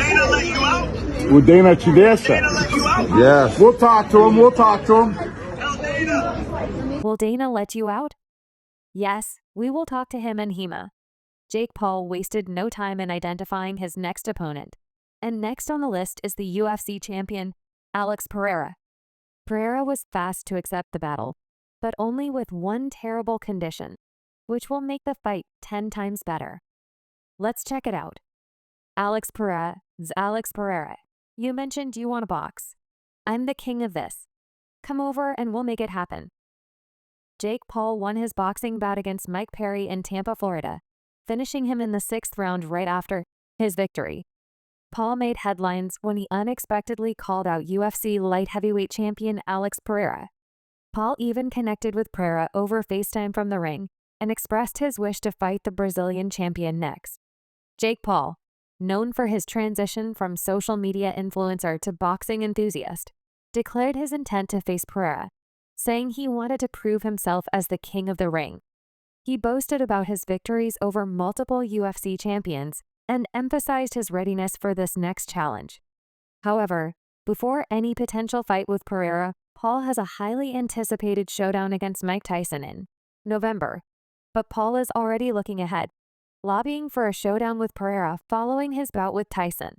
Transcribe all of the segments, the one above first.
Dana let you out? O Dana te deixa? Dana let you out? Yes. We'll talk to him. We'll talk to him. Tell Dana. Will Dana let you out? Yes, we will talk to him and Hema. Jake Paul wasted no time in identifying his next opponent. And next on the list is the UFC champion, Alex Pereira. Pereira was fast to accept the battle, but only with one terrible condition, which will make the fight 10 times better. Let's check it out. Alex Pereira. You mentioned you want to box. I'm the king of this. Come over and we'll make it happen. Jake Paul won his boxing bout against Mike Perry in Tampa, Florida, finishing him in the 6th round right after his victory. Paul made headlines when he unexpectedly called out UFC light heavyweight champion Alex Pereira. Paul even connected with Pereira over FaceTime from the ring and expressed his wish to fight the Brazilian champion next. Jake Paul, known for his transition from social media influencer to boxing enthusiast, declared his intent to face Pereira, saying he wanted to prove himself as the king of the ring. He boasted about his victories over multiple UFC champions and emphasized his readiness for this next challenge. However, before any potential fight with Pereira, Paul has a highly anticipated showdown against Mike Tyson in November. But Paul is already looking ahead, lobbying for a showdown with Pereira following his bout with Tyson.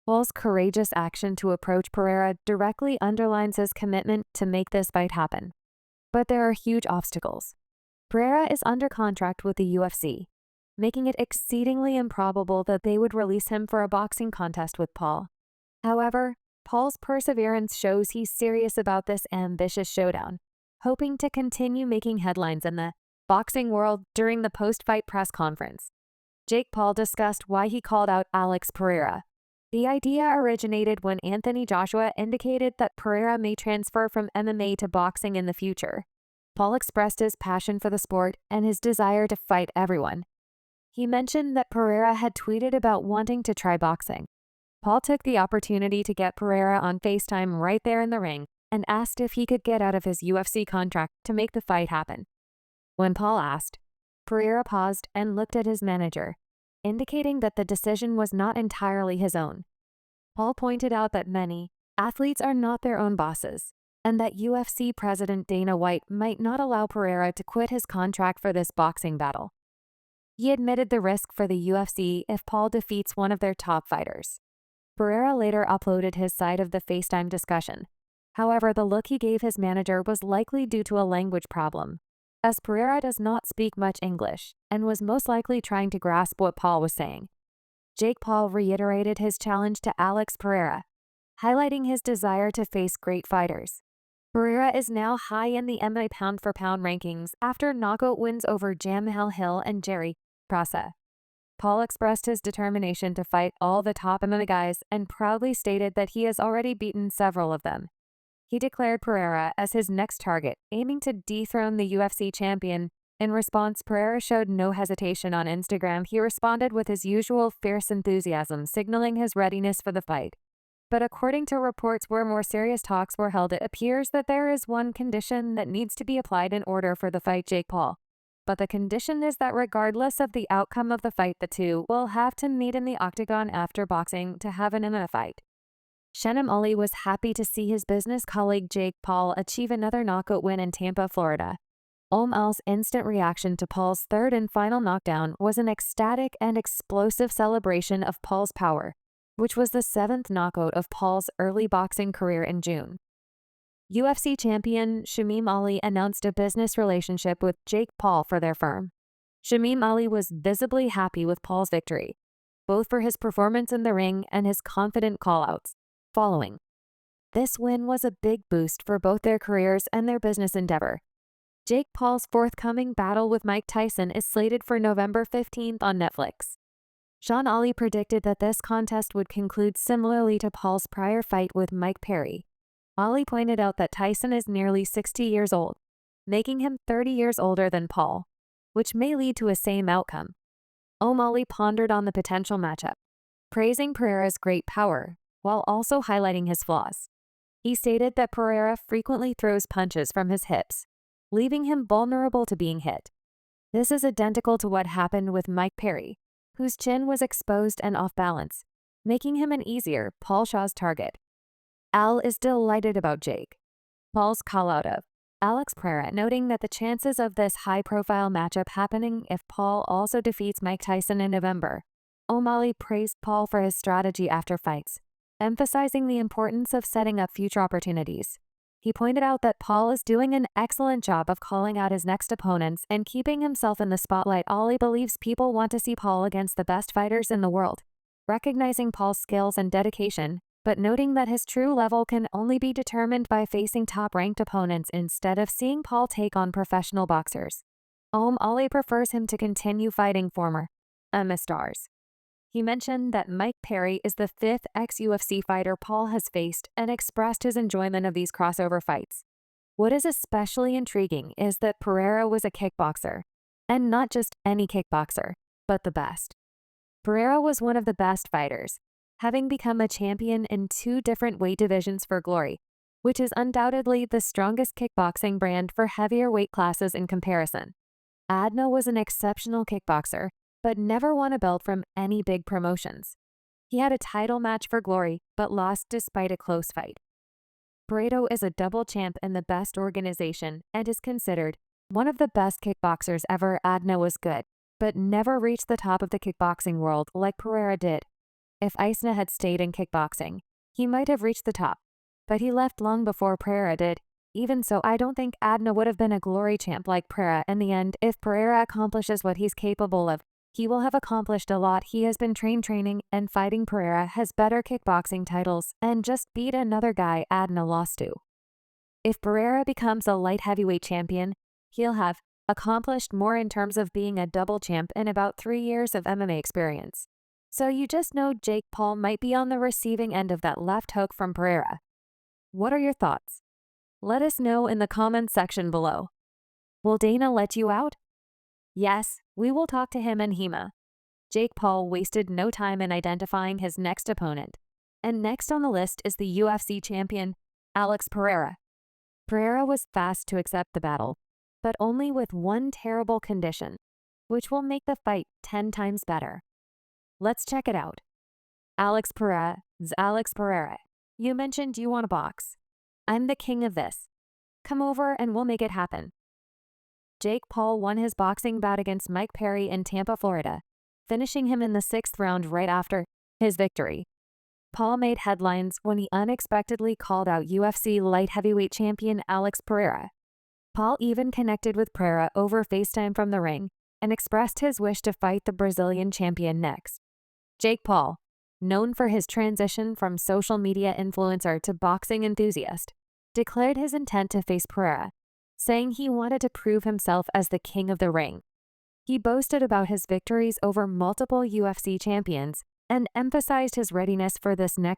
Paul's courageous action to approach Pereira directly underlines his commitment to make this fight happen. But there are huge obstacles. Pereira is under contract with the UFC, making it exceedingly improbable that they would release him for a boxing contest with Paul. However, Paul's perseverance shows he's serious about this ambitious showdown, hoping to continue making headlines in the boxing world during the post-fight press conference. Jake Paul discussed why he called out Alex Pereira. The idea originated when Anthony Joshua indicated that Pereira may transfer from MMA to boxing in the future. Paul expressed his passion for the sport and his desire to fight everyone. He mentioned that Pereira had tweeted about wanting to try boxing. Paul took the opportunity to get Pereira on FaceTime right there in the ring and asked if he could get out of his UFC contract to make the fight happen. When Paul asked, Pereira paused and looked at his manager, indicating that the decision was not entirely his own. Paul pointed out that many athletes are not their own bosses, and that UFC President Dana White might not allow Pereira to quit his contract for this boxing battle. He admitted the risk for the UFC if Paul defeats one of their top fighters. Pereira later uploaded his side of the FaceTime discussion. However, the look he gave his manager was likely due to a language problem, as Pereira does not speak much English and was most likely trying to grasp what Paul was saying. Jake Paul reiterated his challenge to Alex Pereira, highlighting his desire to face great fighters. Pereira is now high in the MMA pound-for-pound rankings after knockout wins over Jamahal Hill and Jerry Prasa. Paul expressed his determination to fight all the top MMA guys and proudly stated that he has already beaten several of them. He declared Pereira as his next target, aiming to dethrone the UFC champion. In response, Pereira showed no hesitation on Instagram. He responded with his usual fierce enthusiasm, signaling his readiness for the fight. But according to reports where more serious talks were held, it appears that there is one condition that needs to be applied in order for the fight Jake Paul. But the condition is that regardless of the outcome of the fight, the two will have to meet in the octagon after boxing to have an MMA fight. Shannon Ali was happy to see his business colleague Jake Paul achieve another knockout win in Tampa, Florida. Al's instant reaction to Paul's third and final knockdown was an ecstatic and explosive celebration of Paul's power, which was the 7th knockout of Paul's early boxing career in June. UFC champion Shamim Ali announced a business relationship with Jake Paul for their firm. Shamim Ali was visibly happy with Paul's victory, both for his performance in the ring and his confident callouts following. This win was a big boost for both their careers and their business endeavor. Jake Paul's forthcoming battle with Mike Tyson is slated for November 15th on Netflix. Sean Ali predicted that this contest would conclude similarly to Paul's prior fight with Mike Perry. Ali pointed out that Tyson is nearly 60 years old, making him 30 years older than Paul, which may lead to a same outcome. Ali pondered on the potential matchup, praising Pereira's great power, while also highlighting his flaws. He stated that Pereira frequently throws punches from his hips, leaving him vulnerable to being hit. This is identical to what happened with Mike Perry, whose chin was exposed and off balance, making him an easier Paul Shaw's target. Al is delighted about Jake Paul's call-out of Alex Pereira, noting that the chances of this high-profile matchup happening if Paul also defeats Mike Tyson in November. O'Malley praised Paul for his strategy after fights, emphasizing the importance of setting up future opportunities. He pointed out that Paul is doing an excellent job of calling out his next opponents and keeping himself in the spotlight. Ollie believes people want to see Paul against the best fighters in the world, recognizing Paul's skills and dedication, but noting that his true level can only be determined by facing top-ranked opponents instead of seeing Paul take on professional boxers. Ollie prefers him to continue fighting former MMA stars. He mentioned that Mike Perry is the fifth ex-UFC fighter Paul has faced and expressed his enjoyment of these crossover fights. What is especially intriguing is that Pereira was a kickboxer, and not just any kickboxer, but the best. Pereira was one of the best fighters, having become a champion in 2 different weight divisions for Glory, which is undoubtedly the strongest kickboxing brand for heavier weight classes in comparison. Adna was an exceptional kickboxer, but never won a belt from any big promotions. He had a title match for Glory, but lost despite a close fight. Pereira is a double champ in the best organization and is considered one of the best kickboxers ever. Adna was good, but never reached the top of the kickboxing world like Pereira did. If Isna had stayed in kickboxing, he might have reached the top, but he left long before Pereira did. Even so, I don't think Adna would have been a Glory champ like Pereira in the end. If Pereira accomplishes what he's capable of, he will have accomplished a lot. He has been training and fighting. Pereira has better kickboxing titles and just beat another guy Adna lost to. If Pereira becomes a light heavyweight champion, he'll have accomplished more in terms of being a double champ in about 3 years of MMA experience. So you just know Jake Paul might be on the receiving end of that left hook from Pereira. What are your thoughts? Let us know in the comments section below. Will Dana let you out? Yes, we will talk to him and HEMA. Jake Paul wasted no time in identifying his next opponent. And next on the list is the UFC champion, Alex Pereira. Pereira was fast to accept the battle, but only with one terrible condition, which will make the fight 10 times better. Let's check it out. Alex Pereira, you mentioned you want to box. I'm the king of this. Come over and we'll make it happen. Jake Paul won his boxing bout against Mike Perry in Tampa, Florida, finishing him in the 6th round right after his victory. Paul made headlines when he unexpectedly called out UFC light heavyweight champion Alex Pereira. Paul even connected with Pereira over FaceTime from the ring and expressed his wish to fight the Brazilian champion next. Jake Paul, known for his transition from social media influencer to boxing enthusiast, declared his intent to face Pereira, saying he wanted to prove himself as the king of the ring. He boasted about his victories over multiple UFC champions and emphasized his readiness for this next